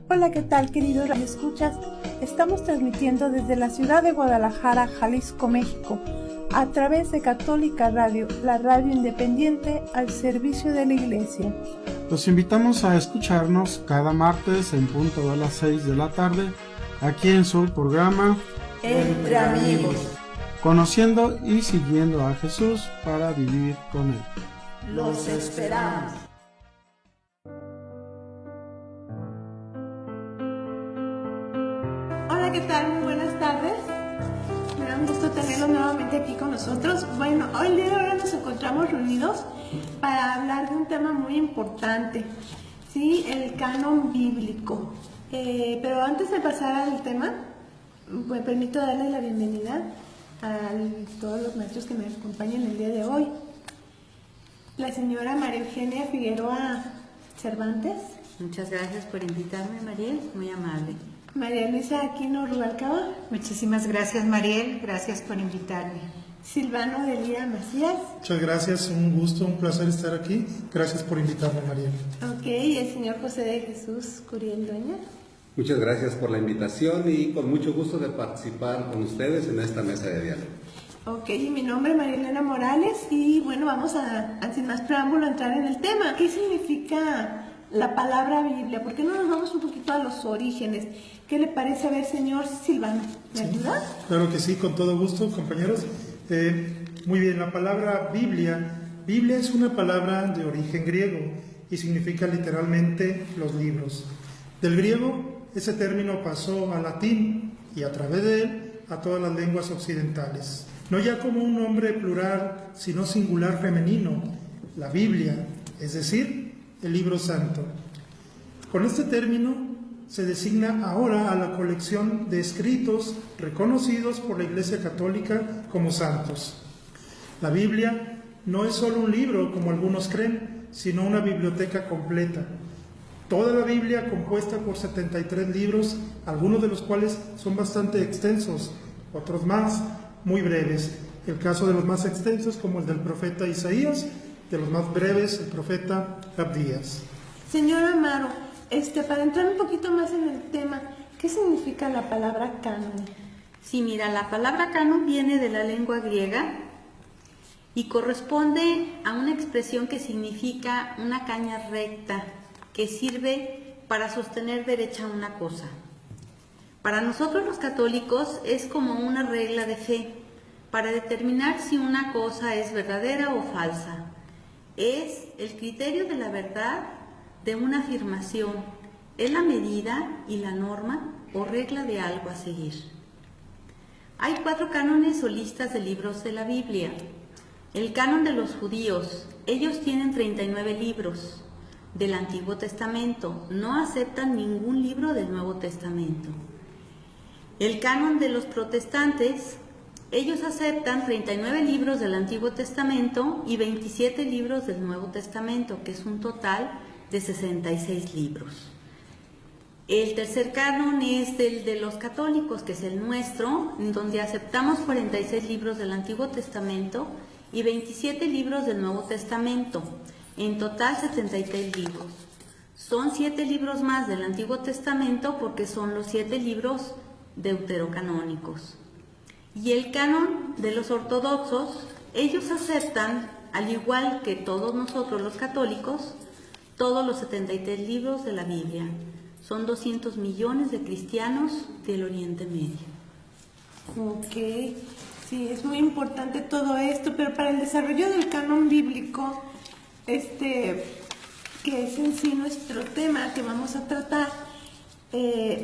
Hola, ¿qué tal, queridos radioescuchas? Estamos transmitiendo desde la ciudad de Guadalajara, Jalisco, México, a través de Católica Radio, la radio independiente al servicio de la Iglesia. Los invitamos a escucharnos cada martes en punto de las 6 de la tarde, aquí en su programa Entre Amigos, conociendo y siguiendo a Jesús para vivir con Él. Los esperamos. Hola, ¿qué tal? Muy buenas tardes. Me da un gusto tenerlos nuevamente aquí con nosotros. Bueno, hoy el día de hoy nos encontramos reunidos para hablar de un tema muy importante, ¿sí? El canon bíblico. Pero antes de pasar al tema, me permito darles la bienvenida a todos los maestros que me acompañan el día de hoy. La señora María Eugenia Figueroa Cervantes. Muchas gracias por invitarme, Mariel, muy amable. María Luisa Aquino Rubalcaba. Muchísimas gracias, Mariel, gracias por invitarme. Silvano Delía Macías. Muchas gracias, un gusto, un placer estar aquí. Gracias por invitarme, Mariel. Ok, y el señor José de Jesús Curiel Dueña. Muchas gracias por la invitación y con mucho gusto de participar con ustedes en esta mesa de diálogo. Ok, mi nombre es María Elena Morales y bueno, vamos a sin más preámbulo, a entrar en el tema. ¿Qué significa la palabra Biblia? ¿Por qué no nos vamos un poquito a los orígenes? ¿Qué le parece? A ver, señor Silvano, ¿me ayuda? Claro que sí, con todo gusto, compañeros. Muy bien, la palabra Biblia es una palabra de origen griego y significa literalmente los libros. Del griego, ese término pasó al latín y a través de él a todas las lenguas occidentales. No ya como un nombre plural, sino singular femenino, la Biblia, es decir, el libro santo. Con este término se designa ahora a la colección de escritos reconocidos por la Iglesia Católica como santos. La Biblia no es solo un libro, como algunos creen, sino una biblioteca completa. Toda la Biblia compuesta por 73 libros, algunos de los cuales son bastante extensos, otros más, muy breves. El caso de los más extensos, como el del profeta Isaías, de los más breves, el profeta Abdías. Señor Amaro, para entrar un poquito más en el tema, ¿qué significa la palabra canon? Sí, mira, la palabra canon viene de la lengua griega y corresponde a una expresión que significa una caña recta que sirve para sostener derecha una cosa. Para nosotros los católicos es como una regla de fe para determinar si una cosa es verdadera o falsa. Es el criterio de la verdad de una afirmación, es la medida y la norma o regla de algo a seguir. Hay 4 cánones o listas de libros de la Biblia. El canon de los judíos, ellos tienen 39 libros del Antiguo Testamento, no aceptan ningún libro del Nuevo Testamento. El canon de los protestantes, ellos aceptan 39 libros del Antiguo Testamento y 27 libros del Nuevo Testamento, que es un total de 66 libros. El tercer canon es el de los católicos, que es el nuestro, en donde aceptamos 46 libros del Antiguo Testamento y 27 libros del Nuevo Testamento, en total 73 libros. Son 7 libros más del Antiguo Testamento porque son los 7 libros deuterocanónicos. Y el canon de los ortodoxos, ellos aceptan, al igual que todos nosotros los católicos, todos los 73 libros de la Biblia. Son 200 millones de cristianos del Oriente Medio. Ok, sí, es muy importante todo esto, pero para el desarrollo del canon bíblico, que es en sí nuestro tema que vamos a tratar,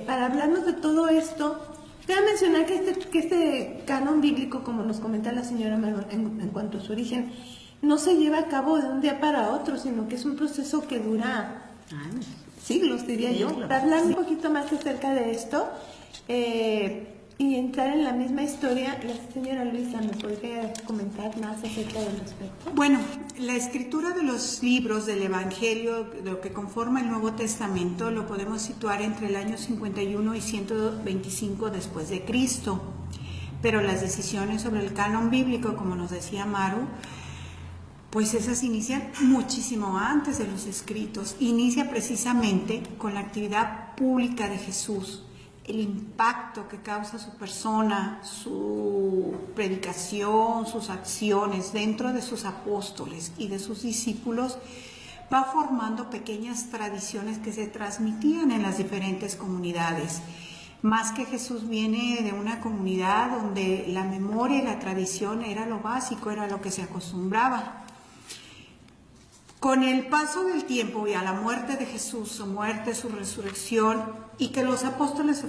para hablarnos de todo esto, quiero mencionar que este canon bíblico, como nos comenta la señora Manuel en cuanto a su origen, no se lleva a cabo de un día para otro, sino que es un proceso que dura siglos, diría yo. Para hablar un poquito más acerca de esto y entrar en la misma historia, la señora Luisa, ¿me podría comentar más acerca del respecto? Bueno, la escritura de los libros del Evangelio, lo que conforma el Nuevo Testamento, lo podemos situar entre el año 51 y 125 después de Cristo. Pero las decisiones sobre el canon bíblico, como nos decía Maru, Pues esas inician muchísimo antes de los escritos. Inicia precisamente con la actividad pública de Jesús, el impacto que causa su persona, su predicación, sus acciones dentro de sus apóstoles y de sus discípulos, va formando pequeñas tradiciones que se transmitían en las diferentes comunidades. Más que Jesús viene de una comunidad donde la memoria y la tradición era lo básico, era lo que se acostumbraba. Con el paso del tiempo y a la muerte de Jesús, su muerte, su resurrección, y que los apóstoles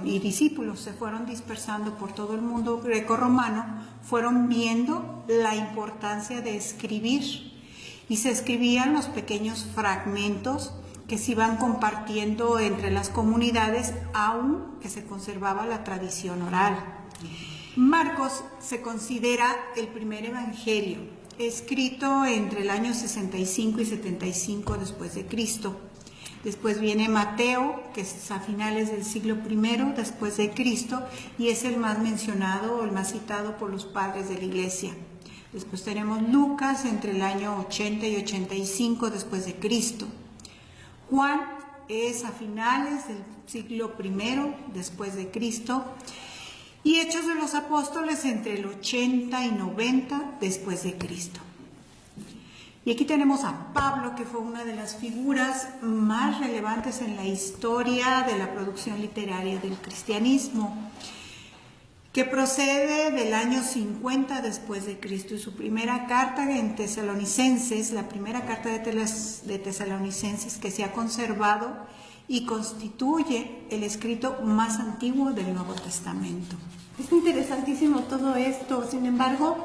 y discípulos se fueron dispersando por todo el mundo grecorromano, fueron viendo la importancia de escribir. Y se escribían los pequeños fragmentos que se iban compartiendo entre las comunidades, aun que se conservaba la tradición oral. Marcos se considera el primer evangelio, escrito entre el año 65 y 75 después de Cristo. Después viene Mateo, que es a finales del siglo I después de Cristo, y es el más mencionado o el más citado por los padres de la iglesia. Después tenemos Lucas entre el año 80 y 85 después de Cristo. Juan es a finales del siglo I después de Cristo. Y Hechos de los Apóstoles entre el 80 y 90 después de Cristo. Y aquí tenemos a Pablo, que fue una de las figuras más relevantes en la historia de la producción literaria del cristianismo, que procede del año 50 después de Cristo. Y su primera carta en Tesalonicenses, la primera carta de Tesalonicenses que se ha conservado y constituye el escrito más antiguo del Nuevo Testamento. Es interesantísimo todo esto. Sin embargo,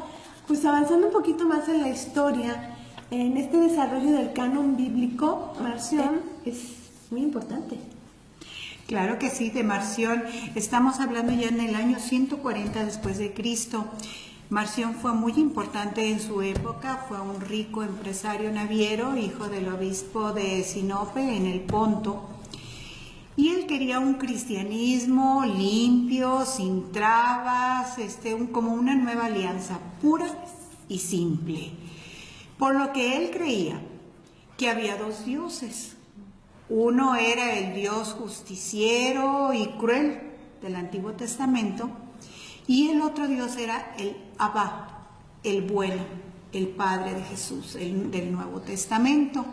pues avanzando un poquito más en la historia, en este desarrollo del canon bíblico, Marción es muy importante. Claro que sí, de Marción. Estamos hablando ya en el año 140 después de Cristo. Marción fue muy importante en su época, fue un rico empresario naviero, hijo del obispo de Sinope en el Ponto. Y él quería un cristianismo limpio, sin trabas, como una nueva alianza, pura y simple. Por lo que él creía que había dos dioses. Uno era el Dios justiciero y cruel del Antiguo Testamento, y el otro Dios era el Abba, el bueno, el Padre de Jesús, del Nuevo Testamento.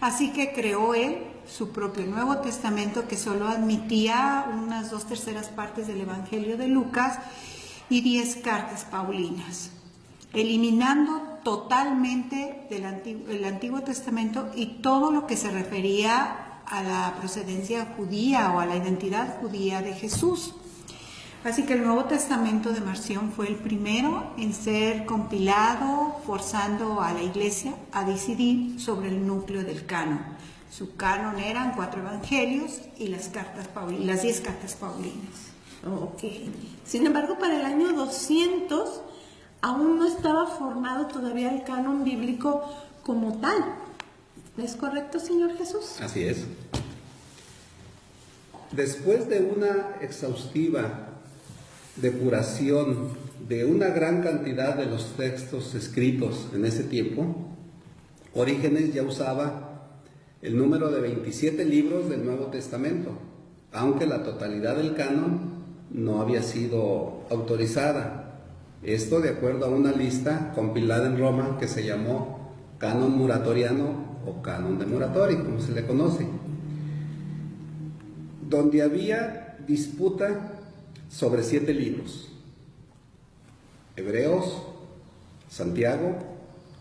Así que creó él su propio Nuevo Testamento, que solo admitía unas 2/3 partes del Evangelio de Lucas y 10 cartas paulinas, eliminando totalmente el Antiguo Testamento y todo lo que se refería a la procedencia judía o a la identidad judía de Jesús. Así que el Nuevo Testamento de Marción fue el primero en ser compilado, forzando a la Iglesia a decidir sobre el núcleo del canon. Su canon eran 4 evangelios y las 10 cartas paulinas. Ok. Sin embargo, para el año 200 aún no estaba formado todavía el canon bíblico como tal. ¿Es correcto, Señor Jesús? Así es. Después de una exhaustiva depuración de una gran cantidad de los textos escritos en ese tiempo, Orígenes ya usaba el número de 27 libros del Nuevo Testamento, aunque la totalidad del canon no había sido autorizada. Esto de acuerdo a una lista compilada en Roma que se llamó Canon Muratoriano o Canon de Muratori, como se le conoce, donde había disputa sobre 7 libros: Hebreos, Santiago,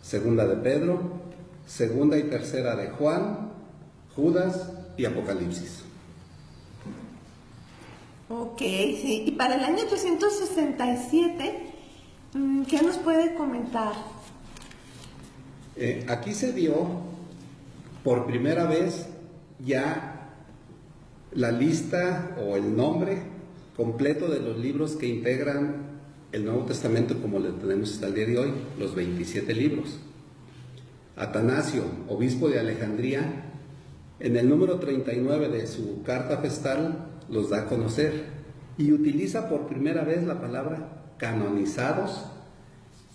Segunda de Pedro, Segunda y Tercera de Juan, Judas y Apocalipsis. Ok, sí. Y para el año 367, ¿qué nos puede comentar? Aquí se dio por primera vez ya la lista o el nombre completo de los libros que integran el Nuevo Testamento como lo tenemos hasta el día de hoy, los 27 libros. Atanasio, obispo de Alejandría, en el número 39 de su carta festal los da a conocer y utiliza por primera vez la palabra canonizados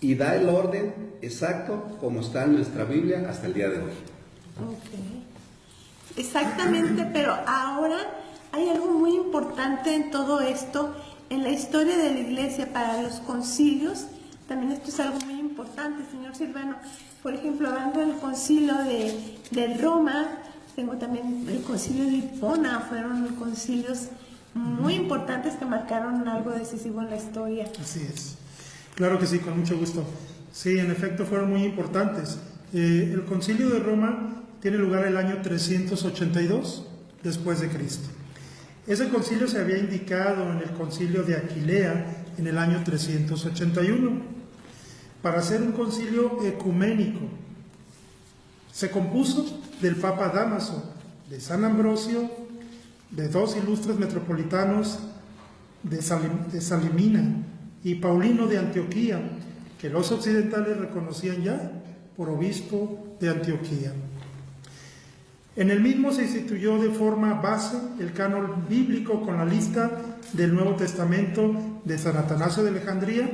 y da el orden exacto como está en nuestra Biblia hasta el día de hoy. Ok. Exactamente, pero ahora hay algo muy importante en todo esto, en la historia de la Iglesia para los concilios. También esto es algo muy importante, señor Silvano. Por ejemplo, hablando del concilio de Roma, tengo también el concilio de Hipona, fueron concilios muy importantes que marcaron algo decisivo en la historia. Así es. Claro que sí, con mucho gusto. Sí, en efecto fueron muy importantes. El concilio de Roma tiene lugar el año 382 después de Cristo. Ese concilio se había indicado en el concilio de Aquilea en el año 381 para ser un concilio ecuménico. Se compuso del Papa Dámaso, de San Ambrosio, de dos ilustres metropolitanos de Salimina y Paulino de Antioquía, que los occidentales reconocían ya por obispo de Antioquía. En el mismo se instituyó de forma base el canon bíblico con la lista del Nuevo Testamento de San Atanasio de Alejandría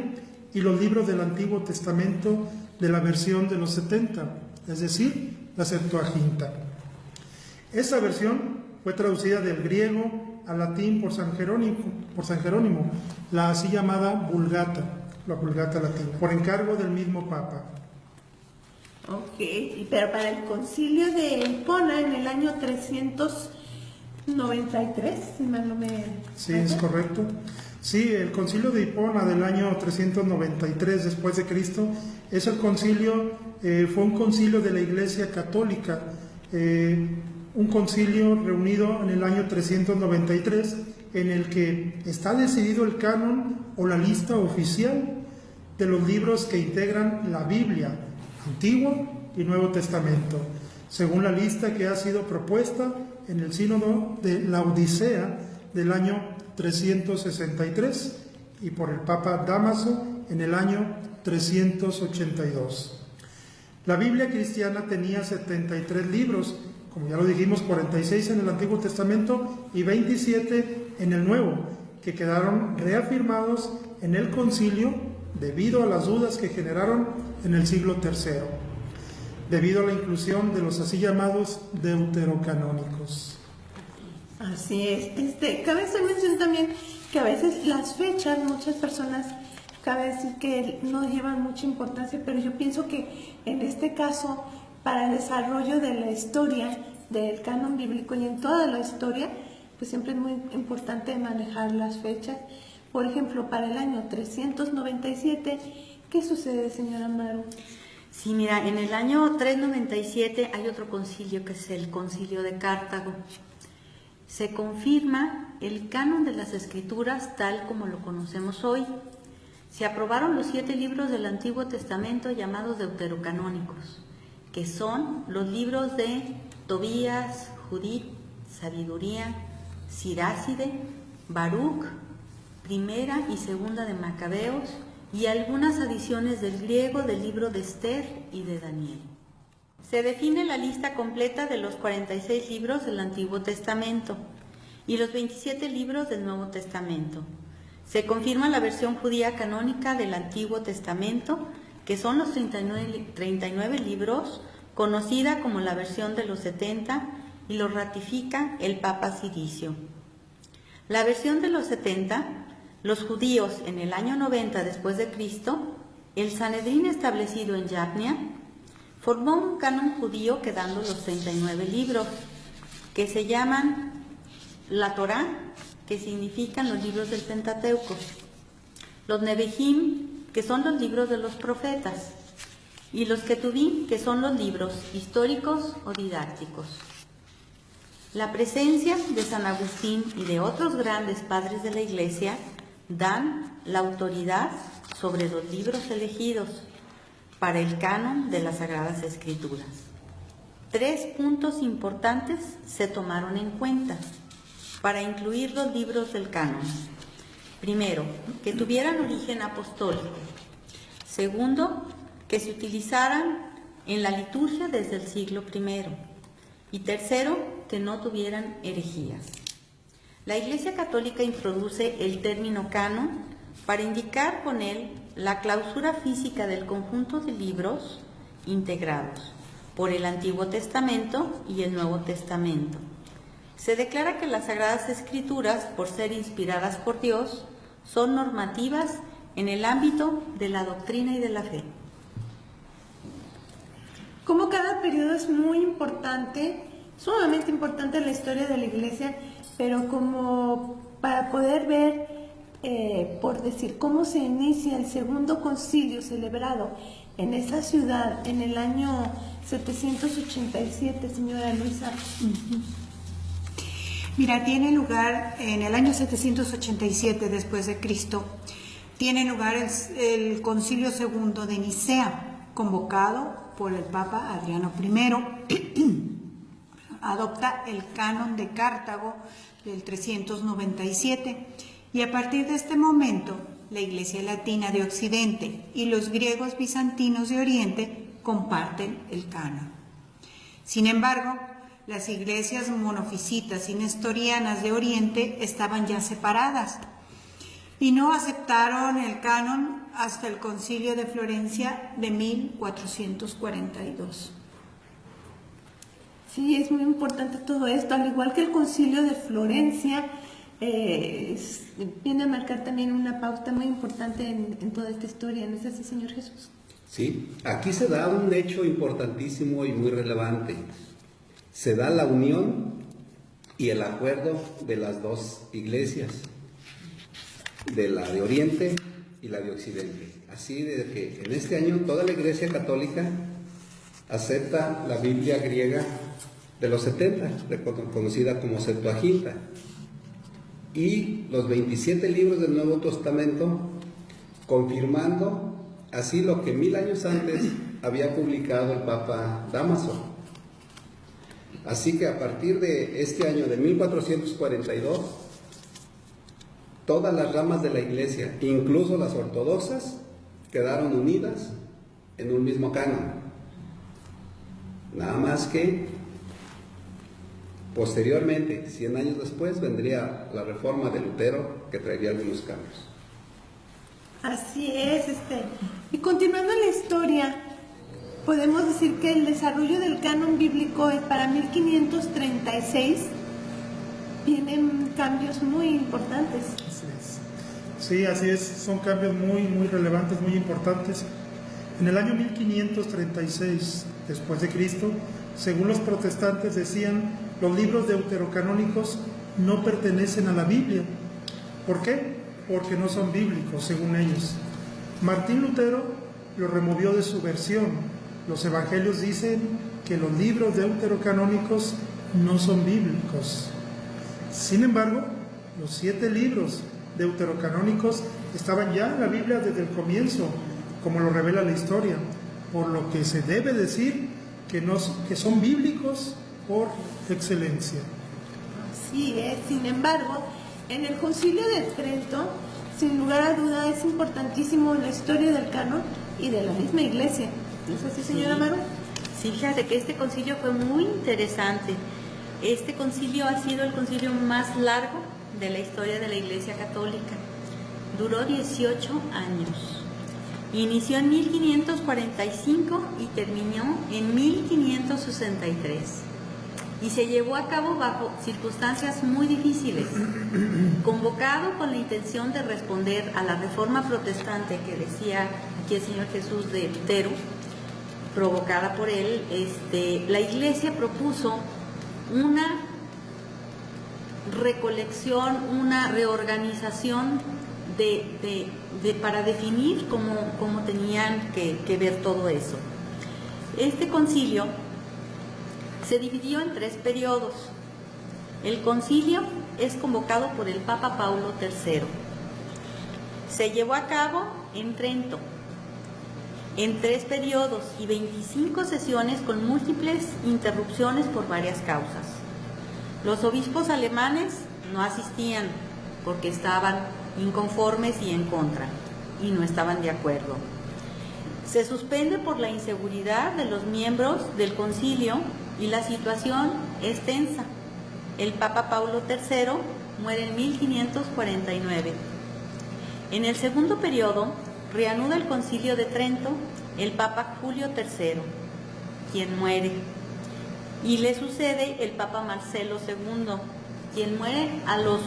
y los libros del Antiguo Testamento de la versión de los 70, es decir, la Septuaginta. Esta versión fue traducida del griego al latín por San Jerónimo, la así llamada Vulgata, la Vulgata latina, por encargo del mismo Papa. Ok, pero para el concilio de Hipona en el año 393, si mal no me... Sí, es correcto. Sí, el concilio de Hipona del año 393 después de Cristo es el concilio, fue un concilio de la Iglesia Católica, un concilio reunido en el año 393 en el que está decidido el canon o la lista oficial de los libros que integran la Biblia, Antiguo y Nuevo Testamento, según la lista que ha sido propuesta en el sínodo de la Odisea del año 363 y por el Papa Dámaso en el año 382. La Biblia cristiana tenía 73 libros, como ya lo dijimos, 46 en el Antiguo Testamento y 27 en el Nuevo, que quedaron reafirmados en el concilio debido a las dudas que generaron en el siglo III, debido a la inclusión de los así llamados deuterocanónicos. Así es. Cabe hacer mención también que a veces las fechas, muchas personas, cabe decir que no llevan mucha importancia, pero yo pienso que en este caso, para el desarrollo de la historia, del canon bíblico y en toda la historia, pues siempre es muy importante manejar las fechas. Por ejemplo, para el año 397, ¿qué sucede, señora Maru? Sí, mira, en el año 397 hay otro concilio que es el concilio de Cartago. Se confirma el canon de las Escrituras tal como lo conocemos hoy. Se aprobaron los 7 libros del Antiguo Testamento llamados deuterocanónicos, que son los libros de Tobías, Judith, Sabiduría, Siráside, Baruch, Primera y Segunda de Macabeos y algunas adiciones del griego del libro de Esther y de Daniel. Se define la lista completa de los 46 libros del Antiguo Testamento y los 27 libros del Nuevo Testamento. Se confirma la versión judía canónica del Antiguo Testamento, que son los 39 libros, conocida como la versión de los 70, y lo ratifica el Papa Ciricio. La versión de los 70, los judíos en el año 90 después de Cristo, el Sanedrín establecido en Yavnia, formó un canon judío quedando los 39 libros, que se llaman la Torá, que significan los libros del Pentateuco, los Nevehim, que son los libros de los profetas, y los Ketuvim, que son los libros históricos o didácticos. La presencia de San Agustín y de otros grandes padres de la Iglesia dan la autoridad sobre los libros elegidos para el canon de las Sagradas Escrituras. 3 puntos importantes se tomaron en cuenta para incluir los libros del canon. Primero, que tuvieran origen apostólico. Segundo, que se utilizaran en la liturgia desde el siglo I. Y tercero, que no tuvieran herejías. La Iglesia Católica introduce el término canon para indicar con él la clausura física del conjunto de libros integrados por el Antiguo Testamento y el Nuevo Testamento. Se declara que las Sagradas Escrituras, por ser inspiradas por Dios, son normativas en el ámbito de la doctrina y de la fe. Como cada periodo es muy importante, sumamente importante en la historia de la Iglesia, pero como para poder ver, por decir, cómo se inicia el segundo concilio celebrado en esa ciudad en el año 787, señora Luisa. Mira, tiene lugar en el año 787 después de Cristo, tiene lugar el Concilio II de Nicea, convocado por el Papa Adriano I. Adopta el Canon de Cartago del 397 y a partir de este momento la Iglesia Latina de Occidente y los griegos bizantinos de Oriente comparten el canon. Sin embargo, las iglesias monofisitas y nestorianas de Oriente estaban ya separadas y no aceptaron el canon hasta el Concilio de Florencia de 1442. Sí, es muy importante todo esto, al igual que el Concilio de Florencia, viene a marcar también una pauta muy importante en toda esta historia, ¿no es así, Señor Jesús? Sí, aquí se da un hecho importantísimo y muy relevante. Se da la unión y el acuerdo de las dos iglesias, de la de Oriente y la de Occidente. Así de que en este año toda la Iglesia Católica acepta la Biblia griega de los 70, conocida como Septuaginta, y los 27 libros del Nuevo Testamento, confirmando así lo que 1000 años antes había publicado el Papa Dámaso. Así que a partir de este año de 1442, todas las ramas de la Iglesia, incluso las ortodoxas, quedaron unidas en un mismo canon. Nada más que posteriormente, 100 años después, vendría la reforma de Lutero, que traería algunos cambios. Así es, y continuando la historia, podemos decir que el desarrollo del canon bíblico es para 1536, vienen cambios muy importantes. Así es. Sí, así es, son cambios muy relevantes, muy importantes. En el año 1536 después de Cristo, según los protestantes decían, los libros deuterocanónicos no pertenecen a la Biblia. ¿Por qué? Porque no son bíblicos, según ellos. Martín Lutero lo removió de su versión. Los evangelios dicen que los libros deuterocanónicos no son bíblicos. Sin embargo, los 7 libros deuterocanónicos estaban ya en la Biblia desde el comienzo, como lo revela la historia, por lo que se debe decir que son bíblicos por excelencia. Así es, sin embargo, en el Concilio de Trento, sin lugar a duda, es importantísimo la historia del canon y de la misma Iglesia. ¿No es así, señora Maru? Sí, fíjate que este concilio fue muy interesante. Este concilio ha sido el concilio más largo de la historia de la Iglesia Católica. Duró 18 años. Inició en 1545 y terminó en 1563. Y se llevó a cabo bajo circunstancias muy difíciles, convocado con la intención de responder a la reforma protestante que decía aquí el Señor Jesús de Lutero, provocada por él. La Iglesia propuso una recolección, una reorganización para definir cómo tenían que ver todo eso. Este concilio se dividió en 3 periodos. El concilio es convocado por el Papa Paulo III. Se llevó a cabo en Trento, en 3 periodos y 25 sesiones con múltiples interrupciones por varias causas. Los obispos alemanes no asistían porque estaban inconformes y en contra, y no estaban de acuerdo. Se suspende por la inseguridad de los miembros del concilio y la situación es tensa. El Papa Paulo III muere en 1549. En el segundo periodo reanuda el Concilio de Trento el Papa Julio III, quien muere, y le sucede el Papa Marcelo II, quien muere a los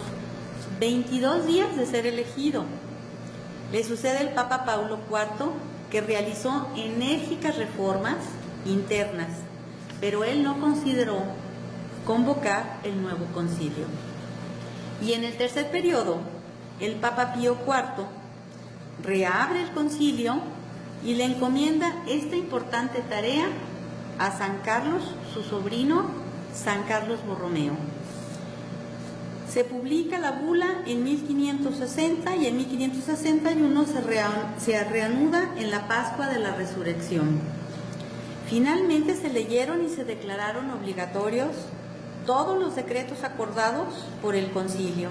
22 días de ser elegido. Le sucede el Papa Paulo IV, que realizó enérgicas reformas internas, pero él no consideró convocar el nuevo concilio. Y en el tercer periodo, el Papa Pío IV reabre el concilio y le encomienda esta importante tarea a San Carlos, su sobrino, San Carlos Borromeo. Se publica la bula en 1560 y en 1561 se reanuda en la Pascua de la Resurrección. Finalmente se leyeron y se declararon obligatorios todos los decretos acordados por el concilio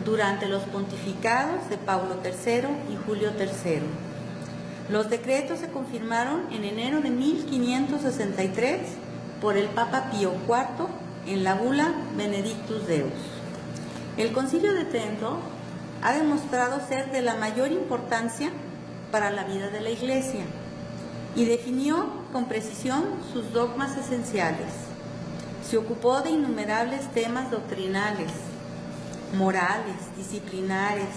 durante los pontificados de Paulo III y Julio III. Los decretos se confirmaron en enero de 1563 por el Papa Pío IV en la bula Benedictus Deus. El Concilio de Trento ha demostrado ser de la mayor importancia para la vida de la Iglesia y definió con precisión sus dogmas esenciales. Se ocupó de innumerables temas doctrinales, morales, disciplinares,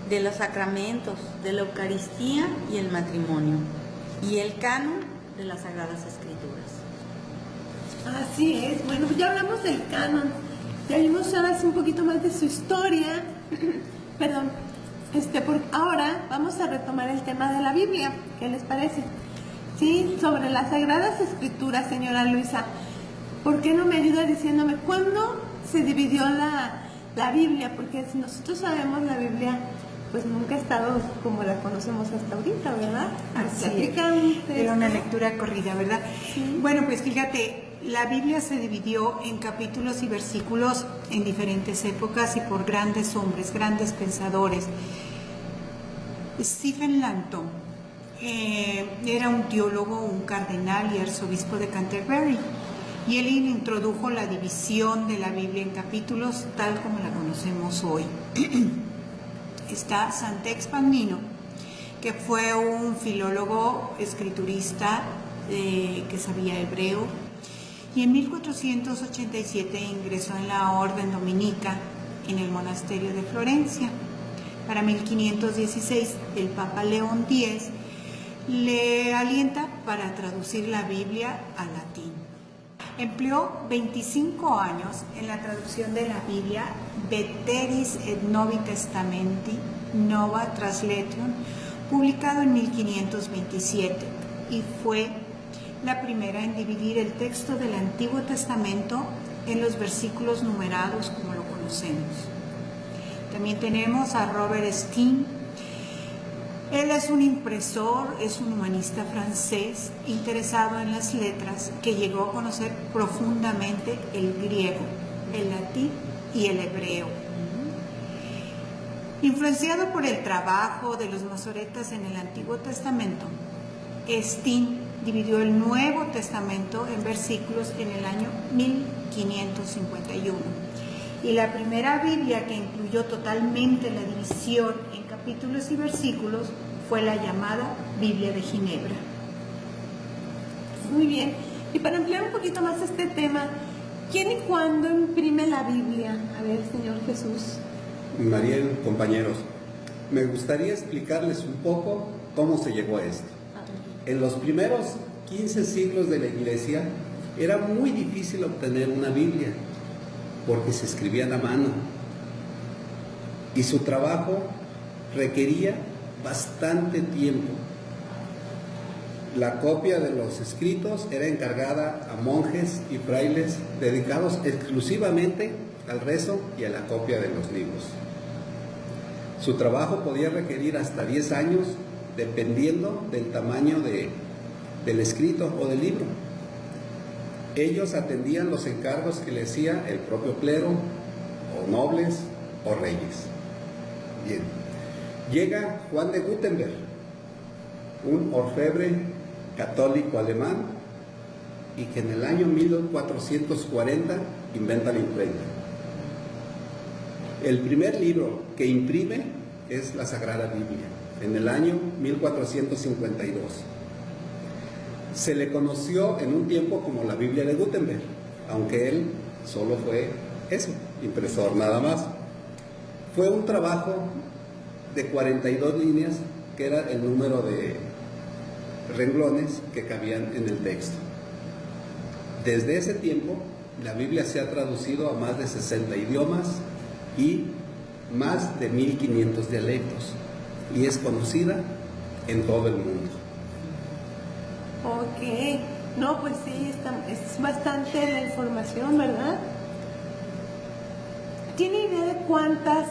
de los sacramentos, de la Eucaristía y el matrimonio, y el canon de las Sagradas Escrituras. Así es. Bueno, ya hablamos del canon, ya vimos ahora un poquito más de su historia. Perdón. Ahora vamos a retomar el tema de la Biblia. ¿Qué les parece? Sí, sobre las Sagradas Escrituras, señora Luisa. ¿Por qué no me ayuda diciéndome cuándo se dividió la Biblia? Porque si nosotros sabemos la Biblia, pues nunca ha estado como la conocemos hasta ahorita, ¿verdad? Así es. Era una lectura corrida, ¿verdad? Sí. Bueno, pues fíjate, la Biblia se dividió en capítulos y versículos en diferentes épocas y por grandes hombres, grandes pensadores. Stephen Langton era un teólogo, un cardenal y arzobispo de Canterbury, y él introdujo la división de la Biblia en capítulos tal como la conocemos hoy. Está Santex Palmino, que fue un filólogo, escriturista que sabía hebreo, y en 1487 ingresó en la orden dominica en el monasterio de Florencia. Para 1516 el Papa León X le alienta para traducir la Biblia al latín. Empleó 25 años en la traducción de la Biblia Veteris et Novi Testamenti Nova Translation, publicado en 1527, y fue la primera en dividir el texto del Antiguo Testamento en los versículos numerados como lo conocemos. También tenemos a Robert Stein. Él es un impresor, es un humanista francés interesado en las letras, que llegó a conocer profundamente el griego, el latín y el hebreo. Influenciado por el trabajo de los masoretas en el Antiguo Testamento, Stein dividió el Nuevo Testamento en versículos en el año 1551. Y la primera Biblia que incluyó totalmente la división en capítulos y versículos fue la llamada Biblia de Ginebra. Muy bien. Y para ampliar un poquito más este tema, ¿quién y cuándo imprime la Biblia? A ver, Señor Jesús. Mariel, compañeros, me gustaría explicarles un poco cómo se llegó a esto. En los primeros 15 siglos de la Iglesia era muy difícil obtener una Biblia porque se escribían a mano y su trabajo requería bastante tiempo. La copia de los escritos era encargada a monjes y frailes dedicados exclusivamente al rezo y a la copia de los libros. Su trabajo podía requerir hasta 10 años dependiendo del tamaño del escrito o del libro. Ellos atendían los encargos que le hacía el propio clero, o nobles, o reyes. Bien, llega Juan de Gutenberg, un orfebre católico alemán, y que en el año 1440 inventa la imprenta. El primer libro que imprime es la Sagrada Biblia, en el año 1452. Se le conoció en un tiempo como la Biblia de Gutenberg, aunque él solo fue eso, impresor nada más. Fue un trabajo de 42 líneas, que era el número de renglones que cabían en el texto. Desde ese tiempo, la Biblia se ha traducido a más de 60 idiomas y más de 1500 dialectos, y es conocida en todo el mundo. Ok, no, pues sí, es bastante la información, ¿verdad? ¿Tiene idea de cuántas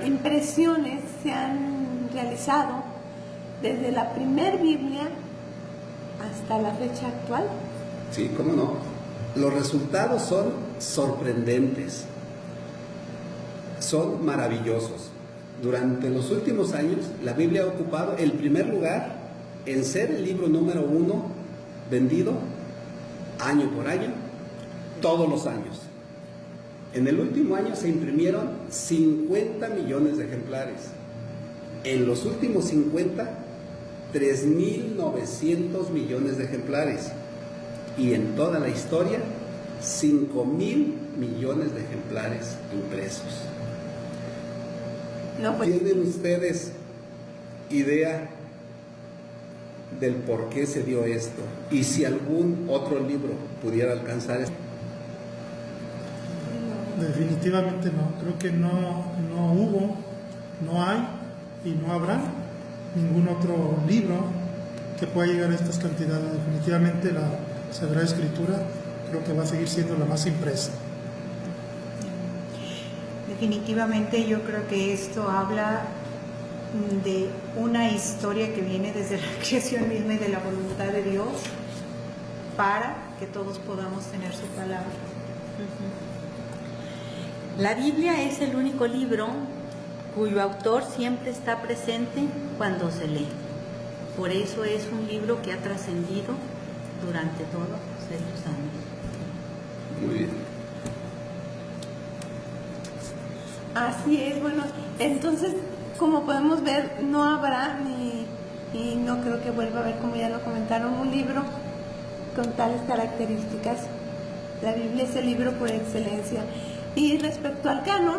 impresiones se han realizado desde la primer Biblia hasta la fecha actual? Sí, cómo no. Los resultados son sorprendentes, son maravillosos. Durante los últimos años, la Biblia ha ocupado el primer lugar en ser el libro número 1 vendido año por año, todos los años. En el último año se imprimieron 50 millones de ejemplares. En los últimos 50, 3.900 millones de ejemplares. Y en toda la historia, 5.000 millones de ejemplares impresos. No, pues, ¿Tienen ustedes idea del por qué se dio esto? Y si algún otro libro pudiera alcanzar esto. Definitivamente no. Creo que no hubo, no hay y no habrá ningún otro libro que pueda llegar a estas cantidades. Definitivamente la Sagrada Escritura creo que va a seguir siendo la más impresa. Definitivamente yo creo que esto habla de una historia que viene desde la creación misma y de la voluntad de Dios para que todos podamos tener su palabra. La Biblia es el único libro cuyo autor siempre está presente cuando se lee. Por eso es un libro que ha trascendido durante todos estos años. Muy bien. así es, bueno, entonces, como podemos ver, no habrá y no creo que vuelva a haber, como ya lo comentaron, un libro con tales características. La Biblia es el libro por excelencia. Y respecto al canon,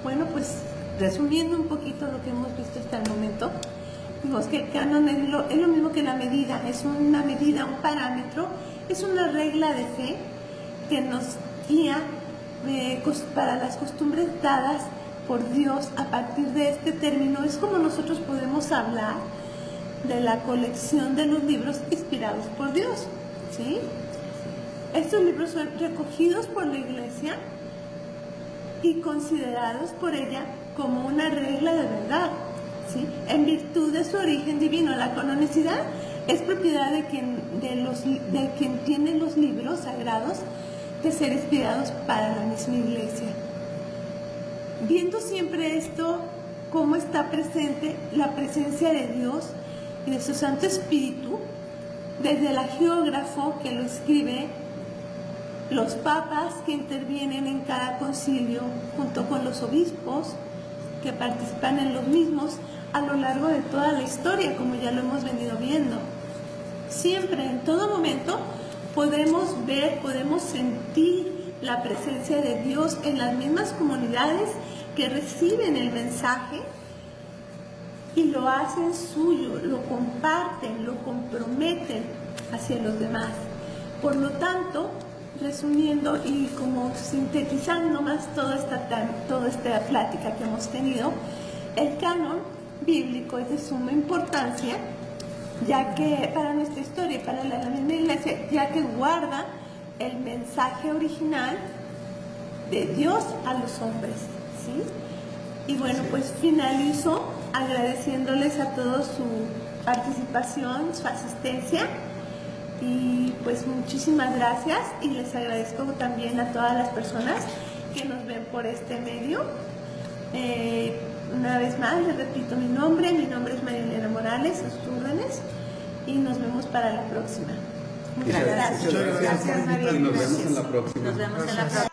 bueno, pues resumiendo un poquito lo que hemos visto hasta el momento, vemos que el canon es lo mismo que la medida, es una medida, un parámetro, es una regla de fe que nos guía para las costumbres dadas por Dios a partir de este término. Es como nosotros podemos hablar de la colección de los libros inspirados por Dios, ¿sí? Estos libros son recogidos por la Iglesia y considerados por ella como una regla de verdad, ¿sí? En virtud de su origen divino. La canonicidad es propiedad de quien tiene los libros sagrados de ser inspirados para la misma Iglesia. Viendo siempre esto, cómo está presente la presencia de Dios y de su Santo Espíritu, desde el geógrafo que lo escribe, los papas que intervienen en cada concilio, junto con los obispos que participan en los mismos a lo largo de toda la historia, como ya lo hemos venido viendo. Siempre, en todo momento, podemos ver, podemos sentir la presencia de Dios en las mismas comunidades que reciben el mensaje y lo hacen suyo, lo comparten, lo comprometen hacia los demás. Por lo tanto, resumiendo y como sintetizando más toda esta plática que hemos tenido, el canon bíblico es de suma importancia, ya que para nuestra historia y para la misma Iglesia, ya que guarda el mensaje original de Dios a los hombres, ¿sí? Y bueno, pues finalizo agradeciéndoles a todos su participación, su asistencia, y pues muchísimas gracias, y les agradezco también a todas las personas que nos ven por este medio. Una vez más les repito mi nombre es María Elena Morales, a sus órdenes, y nos vemos para la próxima. Muchas gracias. Gracias, María. Y nos vemos Gracias. en la próxima. Nos vemos en la próxima.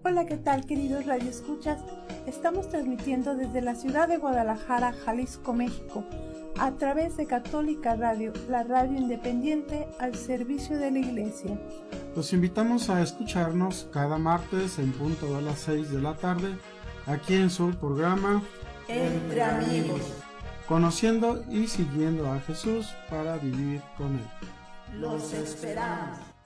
Hola, ¿qué tal, queridos radioescuchas? Estamos transmitiendo desde la ciudad de Guadalajara, Jalisco, México, a través de Católica Radio, la radio independiente al servicio de la Iglesia. Los invitamos a escucharnos cada martes en punto de las 6 de la tarde, aquí en su programa Entre Amigos. Conociendo y siguiendo a Jesús para vivir con Él. Los esperamos.